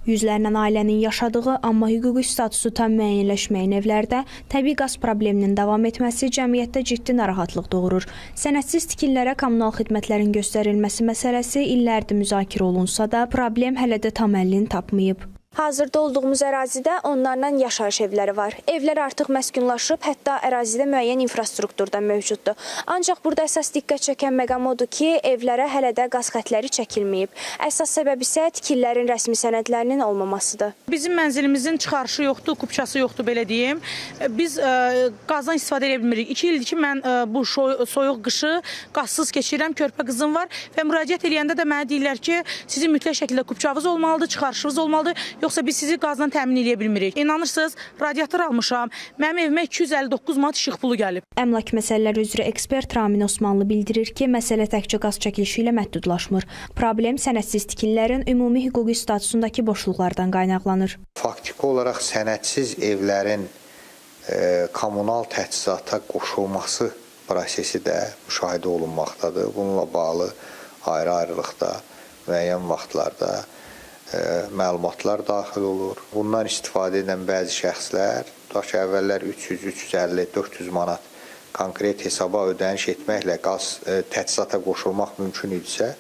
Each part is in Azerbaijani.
Yüzlərlə ailənin yaşadığı, amma hüquqi statusu tam müəyyənləşməyən evlərdə təbii qaz probleminin davam etməsi cəmiyyətdə ciddi narahatlıq doğurur. Sənədsiz tikililərə kommunal xidmətlərin göstərilməsi məsələsi illərdir müzakirə olunsa da, problem hələ də tam həllini tapmayıb. Hazırda olduğumuz ərazidə onlarla yaşayış evləri var. Evlər artıq məskunlaşıb, hətta ərazidə müəyyən infrastruktur da mövcuddur. Ancaq burada əsas diqqət çəkən məqam odur ki, evlərə hələ də qaz xətləri çəkilməyib. Əsas səbəb isə tikililərin rəsmi sənədlərinin olmamasıdır. Bizim mənzilimizin çıxarışı yoxdur, kupçası yoxdur, belə deyim. Biz qazdan istifadə edə bilmirik. 2 ildir ki, mən bu soyuq qışı qazsız keçirirəm, körpə qızım var və müraciət edəndə də mənə deyirlər ki, sizin mütləq şəkildə kupçavız olmalıdır, çıxarışınız olmalıdır. Yoxsa biz sizi qazdan təmin edə bilmirik. İnanırsınız, radiator almışam. Mənim evimə 259 manat işıq pulu gəlib. Əmlak məsələləri üzrə ekspert Ramin Osmanlı bildirir ki, məsələ təkcə qaz çəkilişi ilə məhdudlaşmır. Problem sənədsiz tikililərin ümumi hüquqi statusundakı boşluqlardan qaynaqlanır. Faktiki olaraq sənədsiz evlərin kommunal təchizata qoşulması prosesi də müşahidə olunmaqdadır. Bununla bağlı ayrı-ayrılıqda, müəyyən vaxtlarda məlumatlar daxil olur. Bundan istifadə edən bəzi şəxslər, tutaq ki, əvvəllər 300, 350, 400 manat konkret hesaba ödəniş etməklə qaz təchizata qoşulmaq mümkün idisə,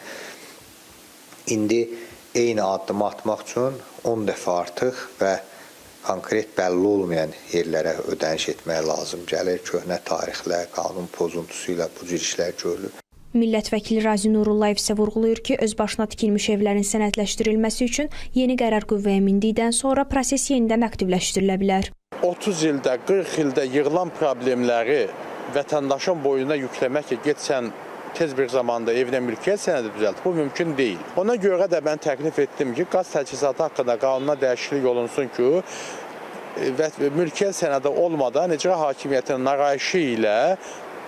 indi eyni addımı atmaq üçün 10 dəfə artıq və konkret bəlli olmayan yerlərə ödəniş etmək lazım gəlir. Köhnə tarixlə, qanun pozuntusu ilə bu cür işlər görülür. Millət vəkili Razi Nurullayev isə vurğulayır ki, öz başına tikilmiş evlərin sənədləşdirilməsi üçün yeni qərar qüvvəyə mindikdən sonra proses yenidən aktivləşdirilə bilər. 30 ildə, 40 ildə yığılan problemləri vətəndaşın boyuna yükləmək ki, getsən tez bir zamanda evinə mülkiyyət sənədi düzəlt, bu mümkün deyil. Ona görə də mən təklif etdim ki, qaz təchizatı haqqında qanuna dəyişiklik olunsun ki, mülkiyyət sənədi olmadan icra hakimiyyətinin arayışı ilə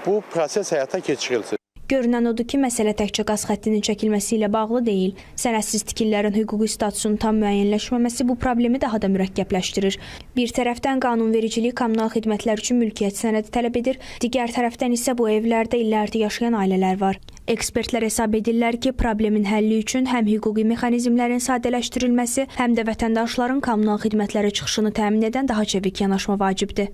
bu proses həyata keçirilsin. Görünən odur ki, məsələ təkcə qaz xəttinin çəkilməsi ilə bağlı deyil. Sənədsiz tikililərin hüquqi statusunun tam müəyyənləşməməsi bu problemi daha da mürəkkəbləşdirir. Bir tərəfdən qanunvericilik kommunal xidmətlər üçün mülkiyyət sənədi tələb edir, digər tərəfdən isə bu evlərdə illərdir yaşayan ailələr var. Ekspertlər hesab edirlər ki, problemin həlli üçün həm hüquqi mexanizmlərin sadələşdirilməsi, həm də vətəndaşların kommunal xidmətlərə çıxışını təmin edən daha çevik yanaşma vacibdir.